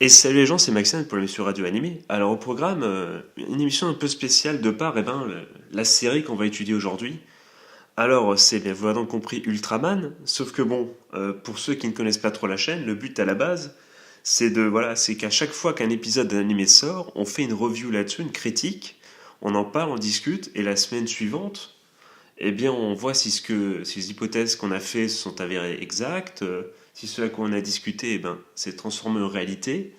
Et salut les gens, c'est Maxime pour l'émission Radio Animé. Alors au programme, une émission un peu spéciale de par la série qu'on va étudier aujourd'hui. Alors c'est bien, vous avez donc compris Ultraman, sauf que bon, pour ceux qui ne connaissent pas trop la chaîne, le but à la base, c'est qu'à chaque fois qu'un épisode d'un animé sort, on fait une review là-dessus, une critique, on en parle, on discute, et la semaine suivante, eh bien on voit si les hypothèses qu'on a fait sont avérées exactes, si ce à quoi on a discuté, s'est transformé en réalité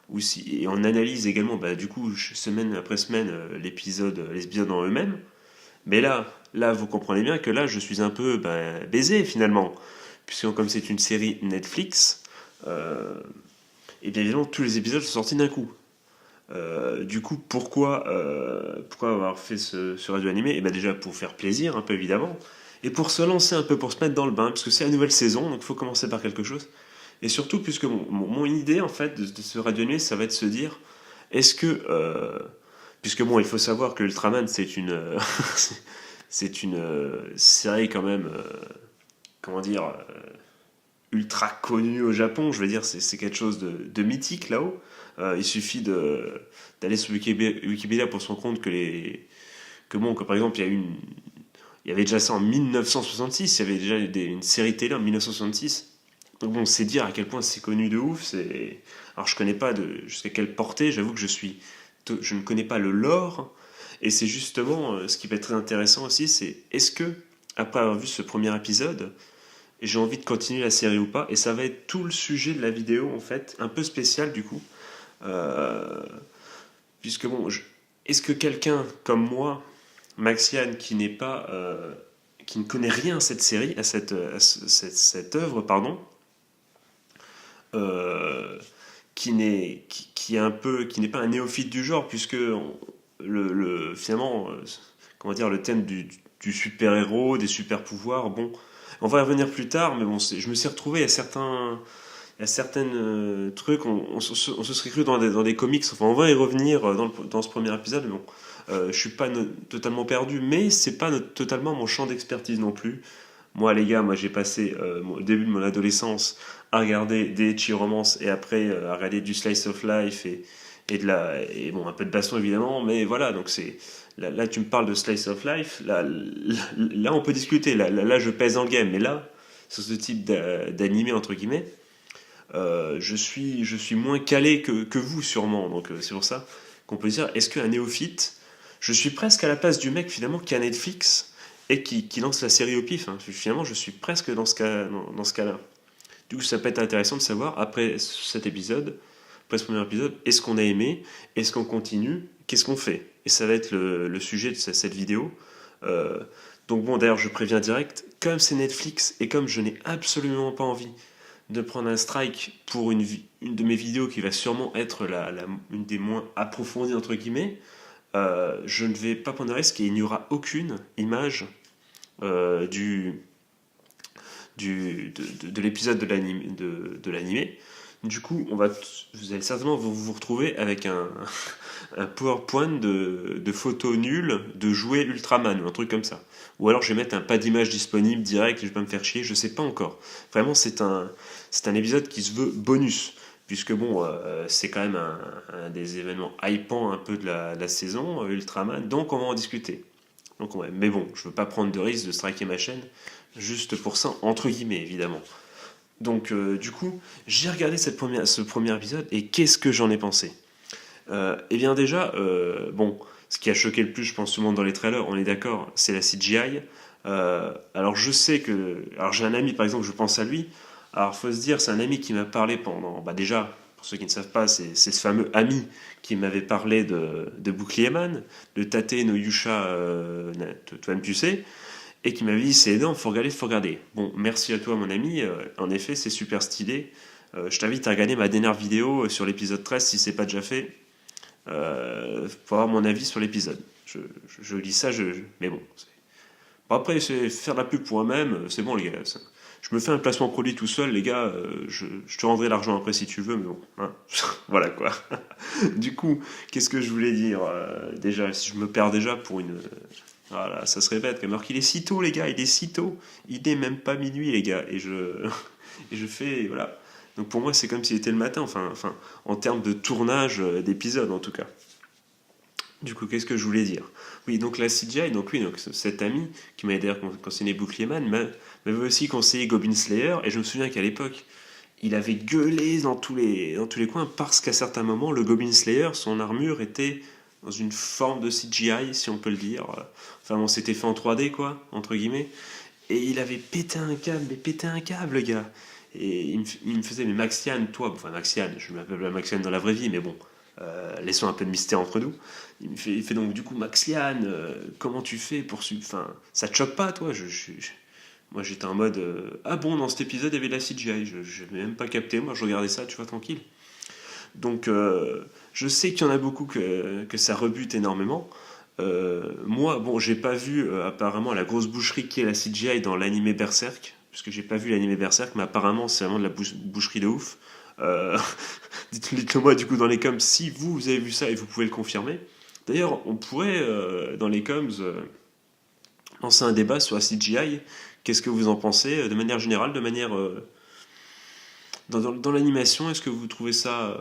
ou si, et on analyse également, du coup, semaine après semaine, les épisodes en eux-mêmes. Mais là, vous comprenez bien que là, je suis un peu baisé finalement, puisque comme c'est une série Netflix, euh, et bien évidemment, tous les épisodes sont sortis d'un coup. Du coup, pourquoi avoir fait ce radio animé? Et bien déjà pour faire plaisir, un peu évidemment, et pour se lancer un peu, pour se mettre dans le bain, parce que c'est la nouvelle saison, donc il faut commencer par quelque chose. Et surtout, puisque mon idée, en fait, de ce radio animé, ça va être de se dire, est-ce que... puisque bon, il faut savoir que Ultraman, c'est une... c'est une série quand même, comment dire, ultra connue au Japon. Je veux dire, c'est quelque chose de mythique là-haut. Il suffit d'aller sur Wikipédia pour se rendre compte que par exemple, il y avait déjà ça en 1966, il y avait déjà une série télé en 1966. Donc bon, c'est dire à quel point c'est connu de ouf. Alors je connais pas jusqu'à quelle portée, j'avoue que je ne connais pas le lore. Et c'est justement ce qui peut être très intéressant aussi, c'est est-ce que, après avoir vu ce premier épisode, j'ai envie de continuer la série ou pas. Et ça va être tout le sujet de la vidéo, en fait, un peu spécial du coup. Euh, puisque bon, est-ce que quelqu'un comme moi, Maxiane, qui ne connaît rien à cette série, cette œuvre, pardon, euh, qui n'est pas un néophyte du genre, puisque finalement, comment dire, le thème du super-héros, des super-pouvoirs, bon, on va y revenir plus tard, mais bon, je me suis retrouvé à certaines trucs, on se serait cru dans des comics, enfin on va y revenir dans ce premier épisode, mais bon, je suis pas totalement perdu, mais c'est pas totalement mon champ d'expertise non plus. Moi les gars, moi j'ai passé le début de mon adolescence à regarder des Ecchi Romances et après à regarder du Slice of Life et bon un peu de baston évidemment, mais voilà, donc là tu me parles de Slice of Life, là on peut discuter, là je pèse dans le game, mais là sur ce type d'animé entre guillemets, je suis moins calé que vous sûrement, donc c'est pour ça qu'on peut dire, est-ce qu'un néophyte, je suis presque à la place du mec finalement qui a Netflix et qui lance la série au pif, hein. Finalement je suis presque dans ce cas-là. Du coup ça peut être intéressant de savoir, après cet épisode, après ce premier épisode, est-ce qu'on a aimé, est-ce qu'on continue, qu'est-ce qu'on fait? Et ça va être le sujet de cette vidéo. Euh, donc bon, d'ailleurs je préviens direct, comme c'est Netflix et comme je n'ai absolument pas envie de prendre un strike pour une de mes vidéos qui va sûrement être une des moins approfondies entre guillemets, je ne vais pas prendre de risque et il n'y aura aucune image euh, du, de l'épisode de l'animé. Du coup, vous allez certainement vous retrouver avec un PowerPoint de photos nulles de jouets Ultraman ou un truc comme ça. Ou alors je vais mettre un pas d'image disponible direct et je vais pas me faire chier, je sais pas encore. Vraiment, c'est un épisode qui se veut bonus. Puisque bon, c'est quand même un des événements hypants un peu de la saison, Ultraman, donc on va en discuter. Donc ouais, mais bon, je veux pas prendre de risque de striker ma chaîne, juste pour ça, entre guillemets, évidemment. Donc du coup, j'ai regardé ce premier épisode et qu'est-ce que j'en ai pensé? Eh bien déjà, bon, ce qui a choqué le plus, je pense, tout le monde dans les trailers, on est d'accord, c'est la CGI. Alors je sais que... Alors j'ai un ami, par exemple, je pense à lui. Alors faut se dire, c'est un ami qui m'a parlé pendant... déjà, pour ceux qui ne savent pas, c'est ce fameux ami qui m'avait parlé de Bouclier Man, de Tate no Yusha toi-même tu sais, et qui m'avait dit c'est énorme, faut regarder, faut regarder. Bon, merci à toi mon ami, en effet c'est super stylé. Je t'invite à regarder ma dernière vidéo sur l'épisode 13 si c'est pas déjà fait, pour avoir mon avis sur l'épisode. Je lis ça, mais bon. Bon, après, c'est faire de la pub pour moi-même, c'est bon les gars. Je me fais un placement produit tout seul, les gars, je te rendrai l'argent après si tu veux, mais bon, hein. Voilà quoi. Du coup, qu'est-ce que je voulais dire? Déjà, si je me perds déjà pour une... Voilà, ça se répète, alors qu'il est si tôt les gars, il est si tôt, il n'est même pas minuit les gars, et je fais, voilà. Donc pour moi, c'est comme s'il était le matin, enfin en termes de tournage d'épisodes en tout cas. Du coup, qu'est-ce que je voulais dire? Oui, donc la CGI, donc oui, donc cet ami qui m'avait d'ailleurs conseillé Bouclier Man m'avait aussi conseillé Goblin Slayer, et je me souviens qu'à l'époque, il avait gueulé dans tous les coins parce qu'à certains moments, le Goblin Slayer, son armure était dans une forme de CGI, si on peut le dire. Enfin bon, c'était fait en 3D, quoi, entre guillemets. Et il avait pété un câble, mais pété un câble, le gars. Et il me faisait, mais Maxiane, toi, enfin Maxiane, je m'appelle pas Maxiane dans la vraie vie, mais bon, laissons un peu de mystère entre nous. Il fait donc, du coup, Maxiane, comment tu fais pour... Enfin, ça te choque pas, toi? Moi, j'étais en mode, ah bon, dans cet épisode, il y avait de la CGI. Je n'avais même pas capté, moi, je regardais ça, tu vois, tranquille. Donc, je sais qu'il y en a beaucoup que ça rebute énormément. Moi, bon, j'ai pas vu apparemment la grosse boucherie qui est la CGI dans l'animé Berserk, parce que j'ai pas vu l'animé Berserk, mais apparemment c'est vraiment de la boucherie de ouf. Euh, dites-le moi du coup dans les coms si vous avez vu ça et vous pouvez le confirmer. D'ailleurs, on pourrait dans les coms lancer un débat sur la CGI. Qu'est-ce que vous en pensez de manière générale, de manière dans l'animation? Est-ce que vous trouvez ça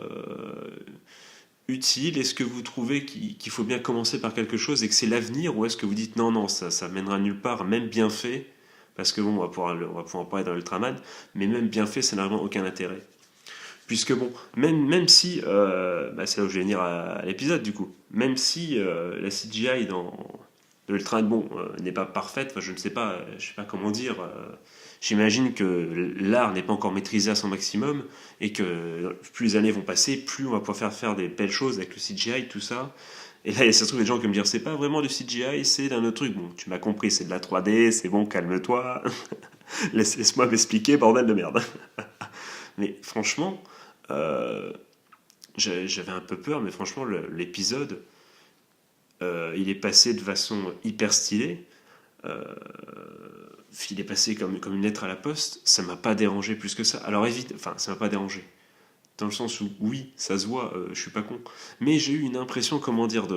utile? Est-ce que vous trouvez qu'il faut bien commencer par quelque chose et que c'est l'avenir, ou est-ce que vous dites non, non, ça mènera nulle part, même bien fait, parce que bon, on va pouvoir en parler dans Ultraman, mais même bien fait, ça n'a vraiment aucun intérêt. Puisque bon, même si, c'est là où je vais venir à l'épisode du coup, même si la CGI de Ultraman, bon, n'est pas parfaite, enfin, je sais pas comment dire, j'imagine que l'art n'est pas encore maîtrisé à son maximum et que plus les années vont passer, plus on va pouvoir faire des belles choses avec le CGI, tout ça. Et là, il se trouve des gens qui me dire c'est pas vraiment du CGI, c'est d'un autre truc. Bon, tu m'as compris, c'est de la 3D, c'est bon, calme-toi. Laisse-moi m'expliquer, bordel de merde. Mais franchement, euh, j'avais un peu peur, mais franchement, l'épisode, il est passé de façon hyper stylée. Euh, il est passé comme une lettre à la poste, ça m'a pas dérangé plus que ça. Alors enfin, ça m'a pas dérangé. Dans le sens où, oui, ça se voit, je suis pas con. Mais j'ai eu une impression, comment dire,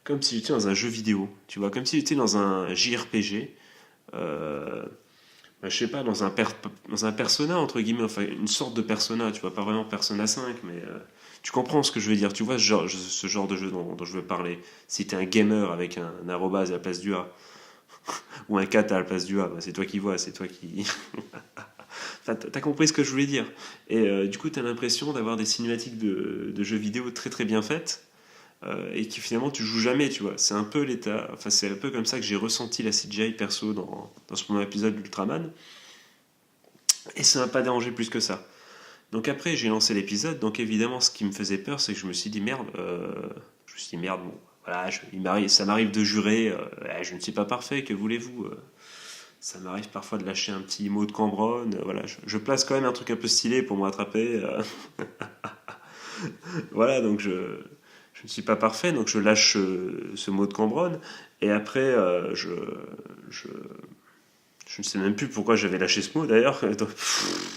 comme si j'étais dans un jeu vidéo, tu vois, comme si j'étais dans un JRPG, je sais pas, dans un persona, entre guillemets, enfin, une sorte de persona, tu vois, pas vraiment Persona 5, mais tu comprends ce que je veux dire, tu vois, ce genre de jeu dont je veux parler. Si t'es un gamer avec un arrobase à la place du A, ou un 4 à la place du A, bah, c'est toi qui vois, c'est toi qui... Enfin, t'as compris ce que je voulais dire. Et du coup, t'as l'impression d'avoir des cinématiques de jeux vidéo très très bien faites, et qui finalement tu joues jamais, tu vois. C'est un peu l'état, enfin c'est un peu comme ça que j'ai ressenti la CGI perso dans ce premier épisode d'Ultraman, et ça m'a pas dérangé plus que ça. Donc après, j'ai lancé l'épisode, donc évidemment, ce qui me faisait peur, c'est que je me suis dit merde, bon, voilà, ça m'arrive de jurer, je ne suis pas parfait, que voulez-vous ça m'arrive parfois de lâcher un petit mot de Cambronne. Voilà, je place quand même un truc un peu stylé pour me rattraper. Voilà, donc je ne suis pas parfait, donc je lâche ce mot de Cambronne. Et après, je, je ne sais même plus pourquoi j'avais lâché ce mot d'ailleurs.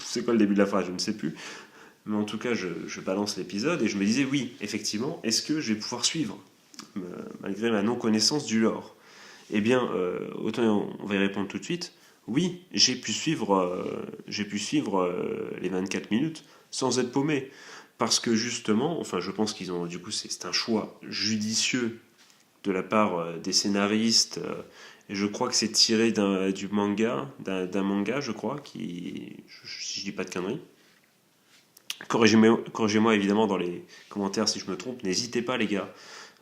C'est quoi le début de la phrase? Je ne sais plus. Mais en tout cas, je balance l'épisode et je me disais, oui, effectivement, est-ce que je vais pouvoir suivre, malgré ma non-connaissance du lore? Eh bien, autant on va y répondre tout de suite. Oui, j'ai pu suivre les 24 minutes sans être paumé. Parce que justement, enfin, je pense qu'ils ont, du coup, c'est un choix judicieux de la part des scénaristes. Et je crois que c'est tiré du manga, d'un manga, je crois, si je dis pas de conneries. Corrigez-moi évidemment dans les commentaires si je me trompe. N'hésitez pas, les gars.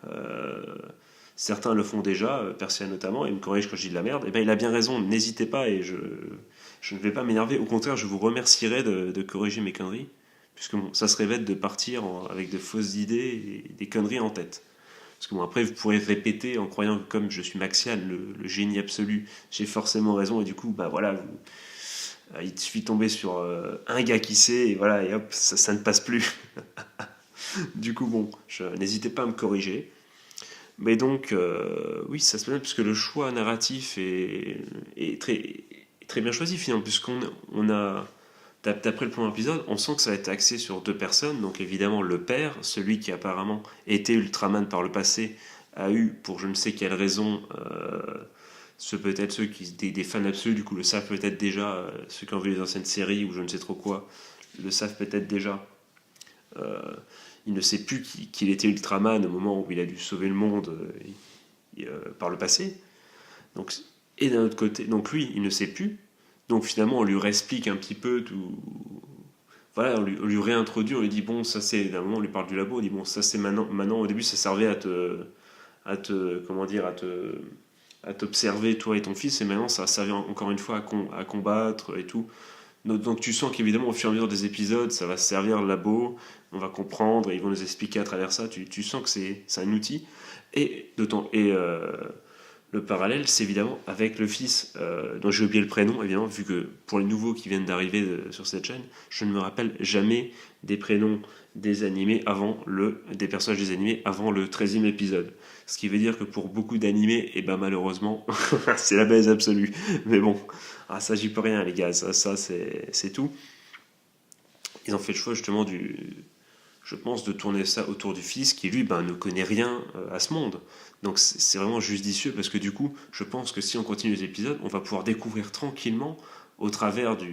Euh, Certains le font déjà, Persia notamment, et me corrige quand je dis de la merde. Et ben il a bien raison, n'hésitez pas, et je ne vais pas m'énerver. Au contraire, je vous remercierai de corriger mes conneries, puisque bon, ça serait bête de partir avec de fausses idées et des conneries en tête. Parce que bon, après, vous pourrez répéter en croyant que comme je suis Maxian, le génie absolu, j'ai forcément raison, et du coup, bah voilà, il suffit de tomber sur un gars qui sait, et voilà, et hop, ça ne passe plus. Du coup, bon, n'hésitez pas à me corriger. Mais donc, oui, ça se passe puisque le choix narratif est très bien choisi finalement, puisqu'on on a, d'après le premier épisode, on sent que ça va être axé sur deux personnes. Donc évidemment, le père, celui qui apparemment était Ultraman par le passé, a eu, pour je ne sais quelle raison, peut-être ceux des fans absolus, du coup le savent peut-être déjà, ceux qui ont vu les anciennes séries ou je ne sais trop quoi, le savent peut-être déjà. Euh, il ne sait plus qu'il était Ultraman au moment où il a dû sauver le monde par le passé. Donc, et d'un autre côté, donc lui, il ne sait plus. Donc finalement, on lui réexplique un petit peu tout. Voilà, on lui réintroduit, on lui dit bon, ça c'est. D'un moment, on lui parle du labo, on dit bon, ça c'est maintenant. Maintenant, au début, ça servait comment dire, à t'observer toi et ton fils, et maintenant, ça a servi encore une fois à combattre et tout. Donc tu sens qu'évidemment, au fur et à mesure des épisodes, ça va servir le labo, on va comprendre, et ils vont nous expliquer à travers ça. Tu sens que c'est un outil. Et le parallèle, c'est évidemment avec le fils, dont j'ai oublié le prénom, évidemment, vu que pour les nouveaux qui viennent d'arriver sur cette chaîne, je ne me rappelle jamais des prénoms des personnages des animés avant le 13e épisode. Ce qui veut dire que pour beaucoup d'animés, et ben malheureusement, c'est la baisse absolue. Mais bon, ça j'y peux rien les gars, ça c'est tout. Ils ont fait le choix justement je pense, de tourner ça autour du fils qui, lui, ne connaît rien à ce monde. Donc c'est vraiment judicieux parce que du coup, je pense que si on continue les épisodes, on va pouvoir découvrir tranquillement au travers de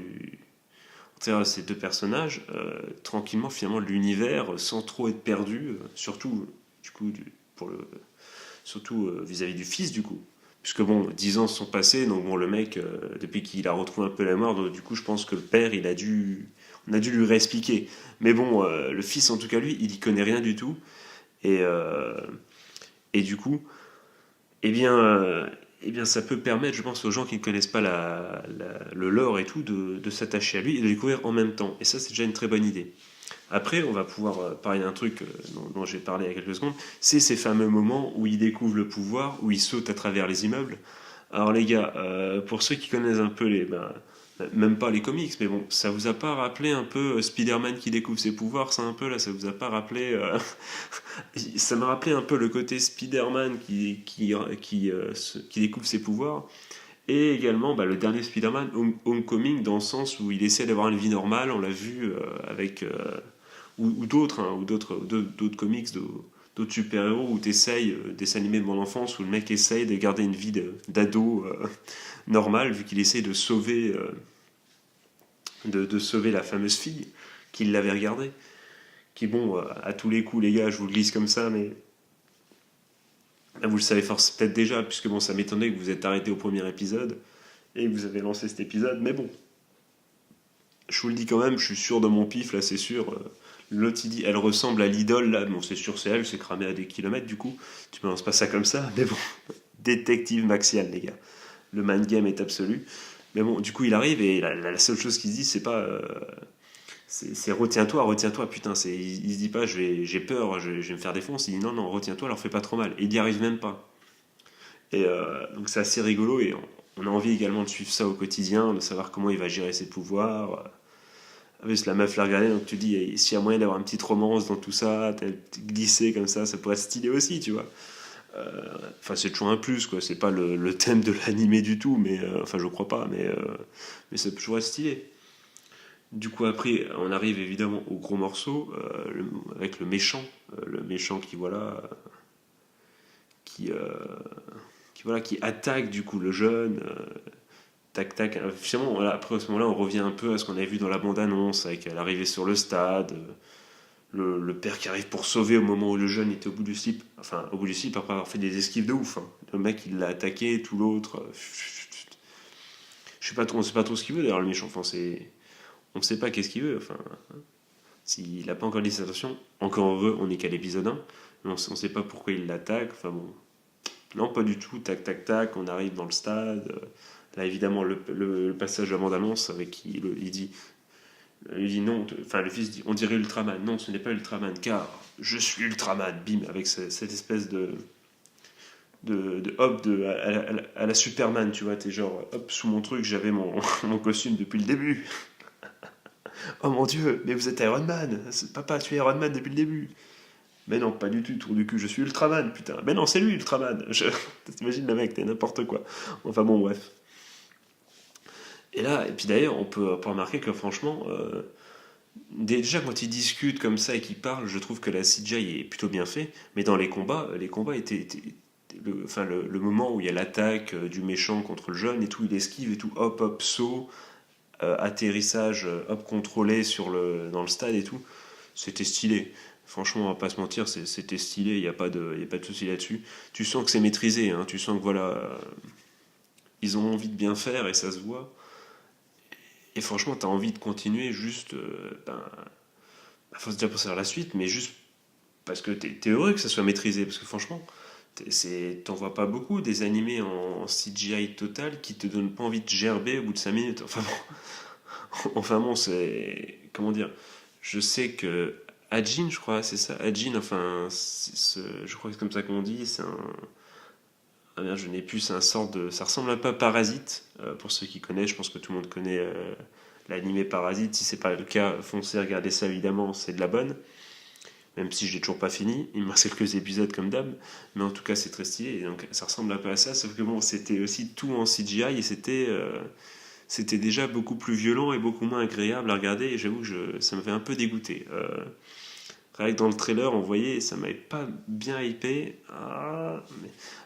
ces deux personnages, tranquillement finalement l'univers sans trop être perdu, surtout du coup surtout vis-à-vis du fils du coup. Puisque bon, 10 ans se sont passés, donc bon, le mec, depuis qu'il a retrouvé un peu la mort, donc, du coup, je pense que le père, on a dû lui réexpliquer. Mais bon, le fils, en tout cas, lui, il y connaît rien du tout. Et, euh, et du coup, eh bien, euh, eh bien, ça peut permettre, je pense, aux gens qui ne connaissent pas le lore et tout, de s'attacher à lui et de le découvrir en même temps. Et ça, c'est déjà une très bonne idée. Après, on va pouvoir parler d'un truc dont j'ai parlé il y a quelques secondes, c'est ces fameux moments où il découvre le pouvoir, où il saute à travers les immeubles. Alors les gars, pour ceux qui connaissent un peu même pas les comics, mais bon, ça vous a pas rappelé un peu Spider-Man qui découvre ses pouvoirs, ça un peu là, ça vous a pas rappelé ça m'a rappelé un peu le côté Spider-Man qui découvre ses pouvoirs, et également le dernier Spider-Man, Homecoming, dans le sens où il essaie d'avoir une vie normale, on l'a vu avec ou d'autres, hein, ou d'autres comics, d'autres super-héros où tu essayes, des animés de mon enfance, où le mec essaye de garder une vie d'ado normale, vu qu'il essaie de sauver la fameuse fille qui l'avait regardée. Qui, bon, à tous les coups, les gars, je vous le glisse comme ça, mais vous le savez peut-être déjà, puisque bon, ça m'étonnait que vous êtes arrêté au premier épisode et que vous avez lancé cet épisode, mais bon, je vous le dis quand même, je suis sûr de mon pif, là, c'est sûr. L'autre, il dit, elle ressemble à l'idole, là. Bon, c'est sûr, c'est elle, c'est cramé à des kilomètres, du coup. Tu me lances pas ça comme ça, mais bon. Détective Maxial, les gars. Le mind game est absolu. Mais bon, du coup, il arrive et la seule chose qu'il se dit, c'est pas. C'est retiens-toi, putain. Il se dit pas, j'ai peur, je vais me faire défoncer. Il dit non, retiens-toi, leur fais pas trop mal. Et il n'y arrive même pas. Et donc, c'est assez rigolo et on a envie également de suivre ça au quotidien, de savoir comment il va gérer ses pouvoirs. Juste la meuf l'a regardé, donc tu dis, s'il y a moyen d'avoir une petite romance dans tout ça, glisser comme ça pourrait être stylé aussi, tu vois. Enfin, c'est toujours un plus, quoi. C'est pas le thème de l'animé du tout, mais enfin, je crois pas, mais ça peut toujours être stylé. Du coup, après, on arrive évidemment au gros morceau, avec le méchant qui, voilà, qui, euh, qui attaque du coup le jeune. Tac tac. Finalement, voilà, après à ce moment-là, on revient un peu à ce qu'on avait vu dans la bande-annonce, avec l'arrivée sur le stade, le père qui arrive pour sauver au moment où le jeune était au bout du slip. Enfin, au bout du slip après avoir fait des esquives de ouf. Hein. Le mec, il l'a attaqué, tout l'autre. Je sais pas trop, on sait pas trop ce qu'il veut d'ailleurs, le méchant. Enfin, on ne sait pas qu'est-ce qu'il veut. Enfin, s'il n'a pas encore dit cette attention, encore heureux, on n'est qu'à l'épisode 1. Mais on ne sait pas pourquoi il l'attaque. Enfin bon. Non, pas du tout. Tac tac tac, on arrive dans le stade. Là, évidemment, le passage de la bande-annonce avec il dit non, enfin le fils dit on dirait Ultraman. Non, ce n'est pas Ultraman, car je suis Ultraman. Bim, avec cette espèce de hop à la Superman, tu vois. T'es genre, hop, sous mon truc, j'avais mon costume depuis le début. Oh mon dieu, mais vous êtes Iron Man. Papa, tu es Iron Man depuis le début. Mais non, pas du tout, tour du cul, je suis Ultraman, putain. Mais non, c'est lui Ultraman. T'imagines le mec, t'es n'importe quoi. Enfin bon, bref. Et là, et puis d'ailleurs, on peut remarquer que franchement, déjà quand ils discutent comme ça et qu'ils parlent, je trouve que la CGI est plutôt bien fait. Mais dans les combats le moment où il y a l'attaque du méchant contre le jeune et tout, il esquive et tout, hop hop, saut, atterrissage hop contrôlé dans le stade et tout, c'était stylé. Franchement, on va pas se mentir, c'était stylé, il n'y a pas de souci là-dessus. Tu sens que c'est maîtrisé, hein, tu sens que voilà, ils ont envie de bien faire et ça se voit. Et franchement, tu as envie de continuer juste, faut déjà penser à la suite, mais juste parce que t'es heureux que ça soit maîtrisé, parce que franchement, t'en vois pas beaucoup des animés en CGI total qui te donnent pas envie de gerber au bout de 5 minutes. Enfin bon, c'est. Comment dire? Je sais que Ajin, je crois, c'est ça. Ajin, enfin, je crois que c'est comme ça qu'on dit. C'est un. Ah merde, je n'ai plus, c'est un sort de. Ça ressemble un peu à Parasite, pour ceux qui connaissent. Je pense que tout le monde connaît l'animé Parasite. Si c'est pas le cas, foncez regarder ça évidemment, c'est de la bonne. Même si je l'ai toujours pas fini, il me reste quelques épisodes comme d'hab, mais en tout cas c'est très stylé, et donc ça ressemble un peu à ça, sauf que bon, c'était aussi tout en CGI, et c'était déjà beaucoup plus violent et beaucoup moins agréable à regarder, et j'avoue que ça m'avait un peu dégoûté. Rien que dans le trailer, on voyait, ça m'avait pas bien hypé,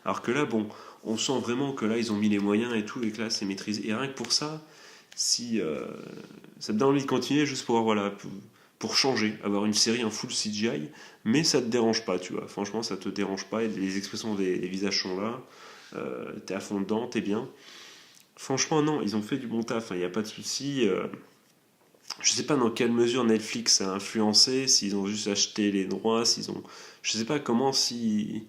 alors que là, bon, on sent vraiment que là, ils ont mis les moyens et tout, et que là, c'est maîtrisé, et rien que pour ça, si ça me donne envie de continuer juste pour voilà pour changer, avoir une série en full CGI, mais ça te dérange pas, tu vois. Franchement, ça te dérange pas, et les expressions des visages sont là, t'es à fond dedans, t'es bien. Franchement, non, ils ont fait du bon taf, il n'y a pas de souci. Je sais pas dans quelle mesure Netflix a influencé, s'ils ont juste acheté les droits, s'ils ont. Je sais pas comment si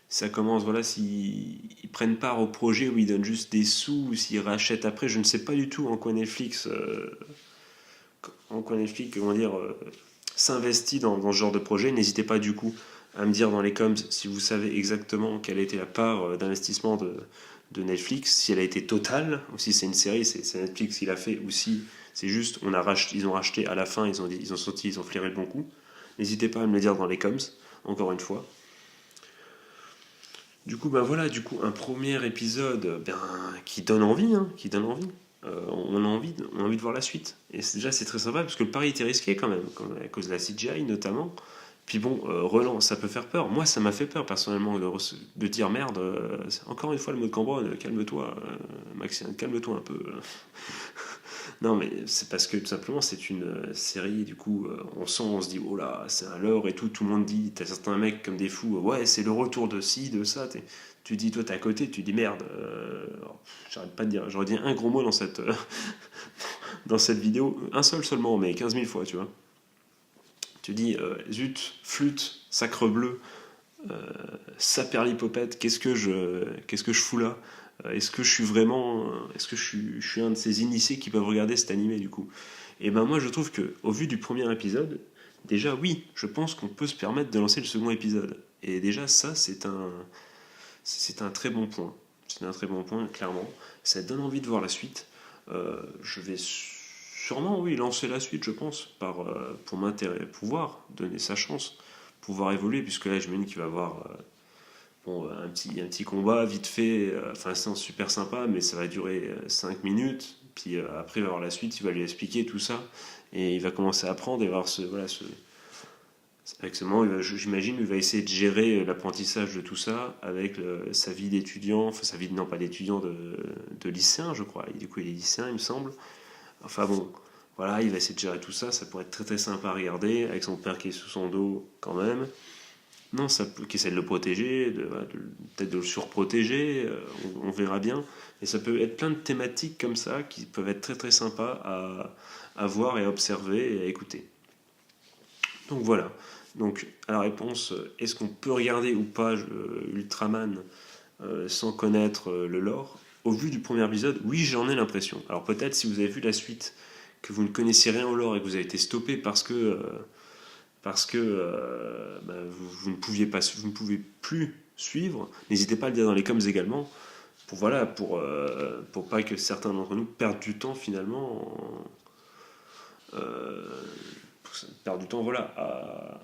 ça commence, voilà, s'ils prennent part au projet ou ils donnent juste des sous, ou s'ils rachètent après, je ne sais pas du tout en quoi Netflix, comment dire, s'investit dans ce genre de projet. N'hésitez pas du coup à me dire dans les coms si vous savez exactement quelle a été la part d'investissement de Netflix, si elle a été totale, ou si c'est une série, c'est Netflix qui l'a fait, ou si c'est juste, ils ont racheté à la fin, ils ont flairé le bon coup. N'hésitez pas à me le dire dans les coms, encore une fois. Du coup, ben voilà, du coup, un premier épisode qui donne envie, hein, qui donne envie. On a envie de voir la suite. Et déjà, c'est très sympa parce que le pari était risqué quand même, à cause de la CGI notamment. Puis bon, relance, ça peut faire peur. Moi, ça m'a fait peur personnellement de dire merde, encore une fois le mot de Cambronne, calme-toi, Maxime, calme-toi un peu. Non, mais c'est parce que tout simplement, c'est une série, du coup, on se dit, oh là, c'est un leurre et tout, tout le monde dit, t'as certains mecs comme des fous, ouais, c'est le retour de ci, de ça, tu dis, toi, t'es à côté, tu dis, merde, j'arrête pas de dire, j'aurais dit un gros mot dans cette vidéo, un seul seulement, mais 15 000 fois, tu vois. Tu dis, zut, flûte, sacre bleu, saperlipopette, qu'est-ce que je fous là? Est-ce que je suis vraiment, est-ce que je suis un de ces initiés qui peuvent regarder cet animé du coup? Et ben moi je trouve que au vu du premier épisode, déjà oui, je pense qu'on peut se permettre de lancer le second épisode. Et déjà ça c'est un très bon point. C'est un très bon point clairement. Ça donne envie de voir la suite. Je vais sûrement oui lancer la suite je pense pour m'intéresser, pouvoir donner sa chance, pouvoir évoluer puisque là je me dis qu'il va y avoir bon, un petit combat vite fait, enfin c'est super sympa, mais ça va durer 5 minutes. Puis après, il va avoir la suite, il va lui expliquer tout ça. Et il va commencer à apprendre et voir avec ce moment, j'imagine, il va essayer de gérer l'apprentissage de tout ça avec sa vie d'étudiant, enfin sa vie, non pas d'étudiant, de lycéen, je crois. Du coup, il est lycéen, il me semble. Enfin bon, voilà, il va essayer de gérer tout ça. Ça pourrait être très très sympa à regarder, avec son père qui est sous son dos quand même. Non, qui essaie de le protéger, peut-être de le surprotéger, on verra bien. Et ça peut être plein de thématiques comme ça qui peuvent être très très sympas à voir et à observer et à écouter. Donc voilà. Donc à la réponse, est-ce qu'on peut regarder ou pas Ultraman sans connaître le lore? Au vu du premier épisode, oui, j'en ai l'impression. Alors peut-être si vous avez vu la suite, que vous ne connaissez rien au lore et que vous avez été stoppé parce que vous ne pouviez pas, vous ne pouvez plus suivre. N'hésitez pas à le dire dans les coms également, pour voilà, pour pas que certains d'entre nous perdent du temps finalement, perdent du temps voilà.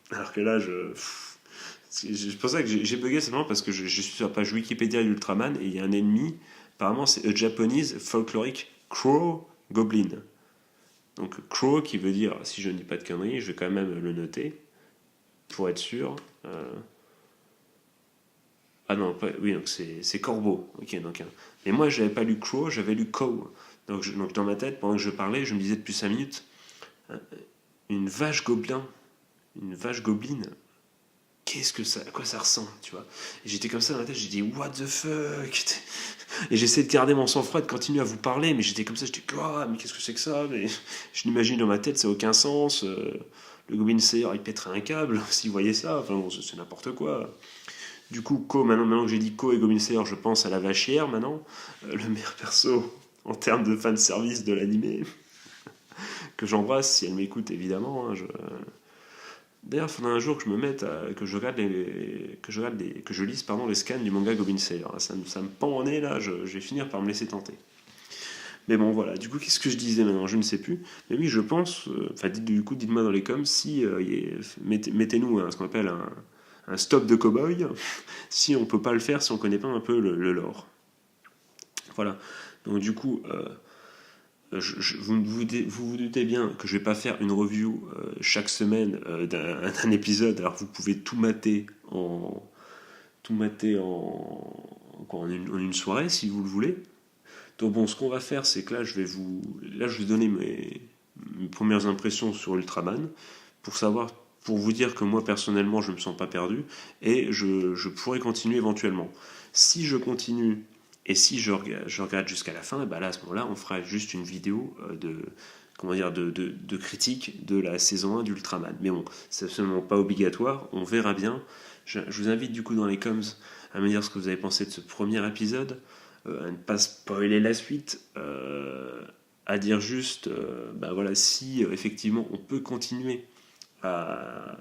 Alors que là, c'est pour ça que j'ai bugué simplement parce que je suis sur la page Wikipédia d'Ultraman et il y a un ennemi. Apparemment, c'est a Japanese folkloric crow goblin. Donc crow qui veut dire, si je ne dis pas de conneries, je vais quand même le noter pour être sûr. Ah non, oui, donc c'est corbeau. Ok, donc. Mais moi, j'avais pas lu crow, j'avais lu cow. Donc dans ma tête, pendant que je parlais, je me disais depuis 5 minutes, une vache gobelin, une vache gobeline, à quoi ça ressemble, tu vois. Et j'étais comme ça dans ma tête, j'ai dit what the fuck. Et j'essayais de garder mon sang-froid, de continuer à vous parler, mais j'étais comme ça, j'étais quoi, mais qu'est-ce que c'est que ça, mais je l'imagine dans ma tête, ça n'a aucun sens. Le Goblin Slayer, il pèterait un câble s'il voyait ça, enfin bon, c'est n'importe quoi. Du coup, maintenant que j'ai dit Ko et Goblin Slayer, je pense à la vachière maintenant, le meilleur perso en termes de fanservice de l'animé, que j'embrasse si elle m'écoute évidemment. Hein, D'ailleurs, il faudra un jour que je me mette que je lise les scans du manga Goblin Slayer. Ça me pend en nez là, je vais finir par me laisser tenter. Mais bon, voilà. Du coup, qu'est-ce que je disais maintenant? Je ne sais plus. Mais oui, je pense. Dites-moi dans les coms si mettez-nous ce qu'on appelle un stop de cow-boy si on peut pas le faire, si on connaît pas un peu le lore. Voilà. Donc du coup, vous doutez bien que je vais pas faire une review chaque semaine d'un épisode. Alors vous pouvez tout mater en une soirée si vous le voulez. Donc bon, ce qu'on va faire, c'est que là, je vais donner mes premières impressions sur Ultraman pour vous dire que moi personnellement, je me sens pas perdu et je pourrais continuer éventuellement. Si je continue et si je regarde jusqu'à la fin, et ben là à ce moment-là, on fera juste une vidéo de critique de la saison 1 d'Ultraman. Mais bon, c'est absolument pas obligatoire, on verra bien. Je vous invite du coup dans les coms à me dire ce que vous avez pensé de ce premier épisode. À ne pas spoiler la suite, à dire juste, si effectivement on peut continuer à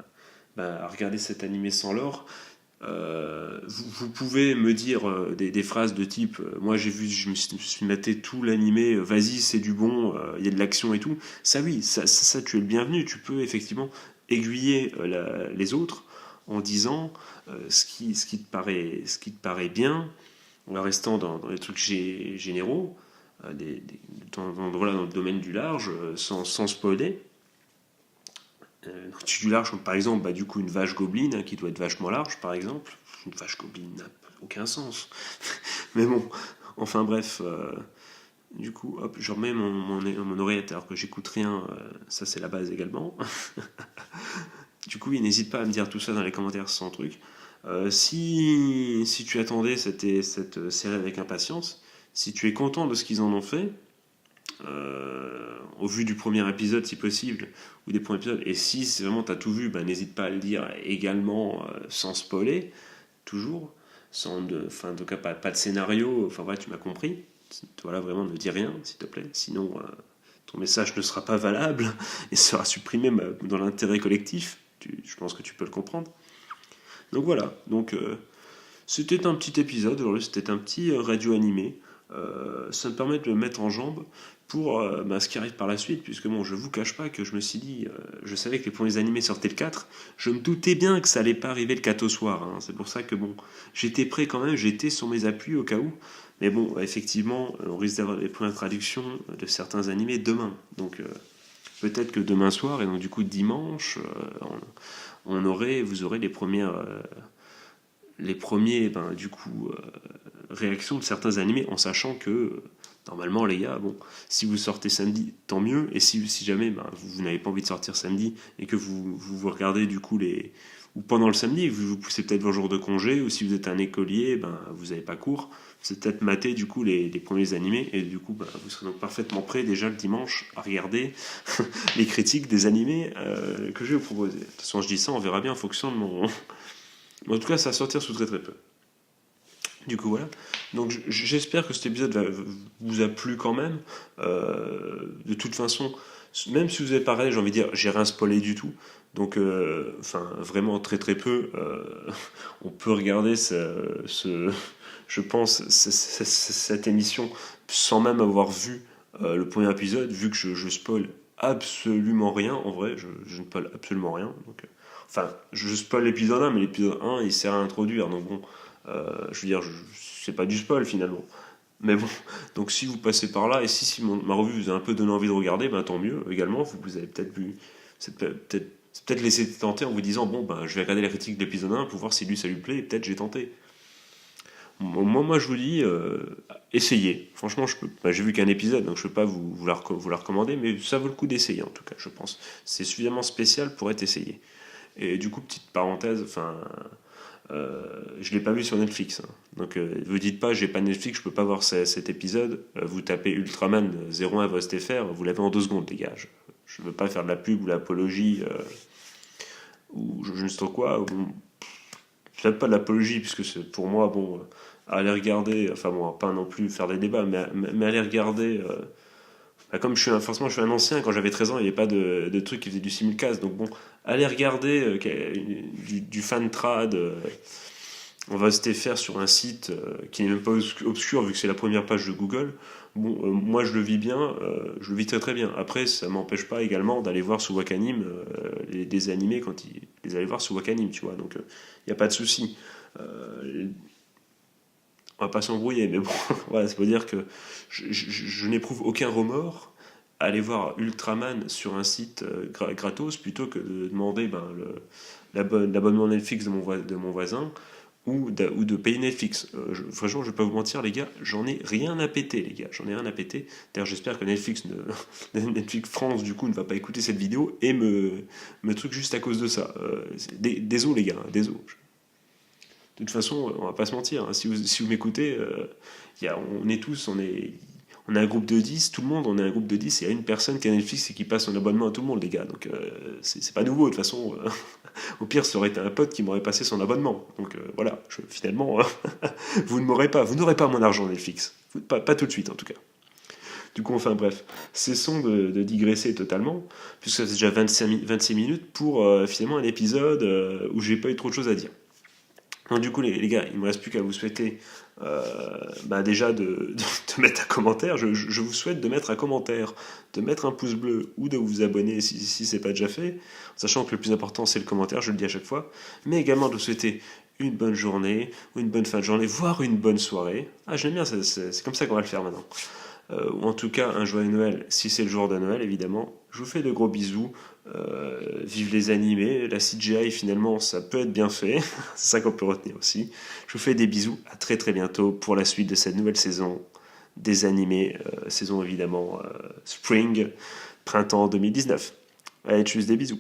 regarder cet animé sans lore. Vous pouvez me dire des phrases de type moi je me suis maté tout l'animé, vas-y c'est du bon, il y a de l'action et tout. Ça oui, ça tu es le bienvenu, tu peux effectivement aiguiller les autres en disant ce qui te paraît bien, en restant dans les trucs généraux, dans le domaine du large, sans spoiler. Du large, comme par exemple, du coup, une vache gobeline qui doit être vachement large, par exemple. Une vache gobeline n'a aucun sens. Mais bon, enfin bref. Du coup, hop, je remets mon oreillette alors que j'écoute rien. Ça, c'est la base également. Du coup, n'hésite pas à me dire tout ça dans les commentaires sans truc. Si tu attendais cette série avec impatience, si tu es content de ce qu'ils en ont fait, au vu du premier épisode si possible, ou des premiers épisodes, et si vraiment tu as tout vu, n'hésite pas à le dire également sans spoiler, toujours, en tout cas pas de scénario, enfin voilà, tu m'as compris. Voilà, vraiment ne dis rien s'il te plaît, sinon ton message ne sera pas valable et sera supprimé dans l'intérêt collectif. Je pense que tu peux le comprendre. Donc voilà, c'était un petit épisode, c'était un petit radio animé. Ça me permet de me mettre en jambe pour ce qui arrive par la suite, puisque bon, je vous cache pas que je me suis dit, je savais que les premiers animés sortaient le 4, je me doutais bien que ça allait pas arriver le 4 au soir, hein. C'est pour ça que bon, j'étais prêt quand même, j'étais sur mes appuis au cas où, mais bon, effectivement, on risque d'avoir les premières traductions de certains animés demain, donc peut-être que demain soir, et donc du coup dimanche, vous aurez les premiers réactions de certains animés, en sachant que normalement les gars, bon, si vous sortez samedi, tant mieux, et si jamais vous n'avez pas envie de sortir samedi et que vous regardez du coup ou pendant le samedi, vous poussez peut-être vos jours de congé, ou si vous êtes un écolier, vous n'avez pas cours, vous êtes peut-être maté du coup les premiers animés, et du coup vous serez donc parfaitement prêt déjà le dimanche à regarder les critiques des animés que je vais vous proposer. De toute façon je dis ça, on verra bien en fonction de mon... En tout cas ça va sortir sous très très peu. Du coup voilà, donc j'espère que cet épisode vous a plu quand même. De toute façon, même si vous avez parlé, j'ai envie de dire, j'ai rien spoilé du tout. Donc, vraiment très très peu. On peut regarder je pense, cette émission sans même avoir vu le premier épisode, vu que je spoil absolument rien. En vrai, je ne spoil absolument rien. Donc, je spoil l'épisode 1, mais l'épisode 1, il sert à introduire. Donc bon, je veux dire, c'est pas du spoil finalement. Mais bon, donc si vous passez par là, et si ma revue vous a un peu donné envie de regarder, tant mieux également. Vous avez peut-être vu, c'est peut-être laissé tenter en vous disant, bon, je vais regarder la critique de l'épisode 1 pour voir si lui ça lui plaît, et peut-être j'ai tenté. Moi, je vous dis, essayez. Franchement, j'ai vu qu'un épisode, donc je ne peux pas vous la recommander, mais ça vaut le coup d'essayer en tout cas, je pense. C'est suffisamment spécial pour être essayé. Et du coup, petite parenthèse, enfin, je l'ai pas vu sur Netflix, hein. Donc, vous dites pas, j'ai pas Netflix, je peux pas voir cet épisode. Vous tapez Ultraman 01 VostFR, vous l'avez en 2 secondes, les gars. Je veux pas faire de la pub ou l'apologie ou je ne sais trop quoi. Peut-être pas de l'apologie, puisque c'est pour moi, bon, aller regarder, enfin bon, pas non plus faire des débats, mais aller regarder. Bah, comme forcément je suis un ancien, quand j'avais 13 ans, il n'y avait pas de trucs qui faisaient du simulcast. Donc bon, aller regarder du fan trad, on va se faire sur un site qui n'est même pas obscur vu que c'est la première page de Google. Bon, moi je le vis bien, je le vis très très bien. Après, ça m'empêche pas également d'aller voir sous Wakanim des animés quand ils les aller voir sous Wakanim, tu vois. Donc il n'y a pas de souci. On va pas s'embrouiller, mais bon, voilà, ça veut dire que je n'éprouve aucun remords à aller voir Ultraman sur un site gratos plutôt que de demander l'abonnement Netflix de mon voisin ou de payer Netflix. Franchement, je vais pas vous mentir, les gars, j'en ai rien à péter, les gars, j'en ai rien à péter. D'ailleurs, j'espère que Netflix France, du coup, ne va pas écouter cette vidéo et me truc juste à cause de ça. Désolé, les gars, désolé. De toute façon, on va pas se mentir, hein. Si vous m'écoutez, on est tous, on est un groupe de 10, tout le monde, on est un groupe de 10, et il y a une personne qui a Netflix et qui passe son abonnement à tout le monde, les gars. Donc, c'est pas nouveau, de toute façon. Au pire, ça aurait été un pote qui m'aurait passé son abonnement. Donc, voilà, finalement, vous n'aurez pas mon argent Netflix. Pas tout de suite, en tout cas. Du coup, enfin bref, cessons de digresser totalement, puisque ça fait déjà 26 minutes pour finalement un épisode où j'ai pas eu trop de choses à dire. Donc du coup les gars, il ne me reste plus qu'à vous souhaiter déjà de mettre un commentaire. Je vous souhaite de mettre un commentaire, de mettre un pouce bleu ou de vous abonner si ce n'est pas déjà fait, sachant que le plus important c'est le commentaire, je le dis à chaque fois, mais également de vous souhaiter une bonne journée ou une bonne fin de journée, voire une bonne soirée. Ah j'aime bien, c'est comme ça qu'on va le faire maintenant. Ou en tout cas un joyeux Noël si c'est le jour de Noël évidemment. Je vous fais de gros bisous. Vive les animés, la CGI finalement ça peut être bien fait, c'est ça qu'on peut retenir aussi. Je vous fais des bisous, à très très bientôt pour la suite de cette nouvelle saison des animés, saison évidemment Spring, printemps 2019. Allez, tchuss, des bisous.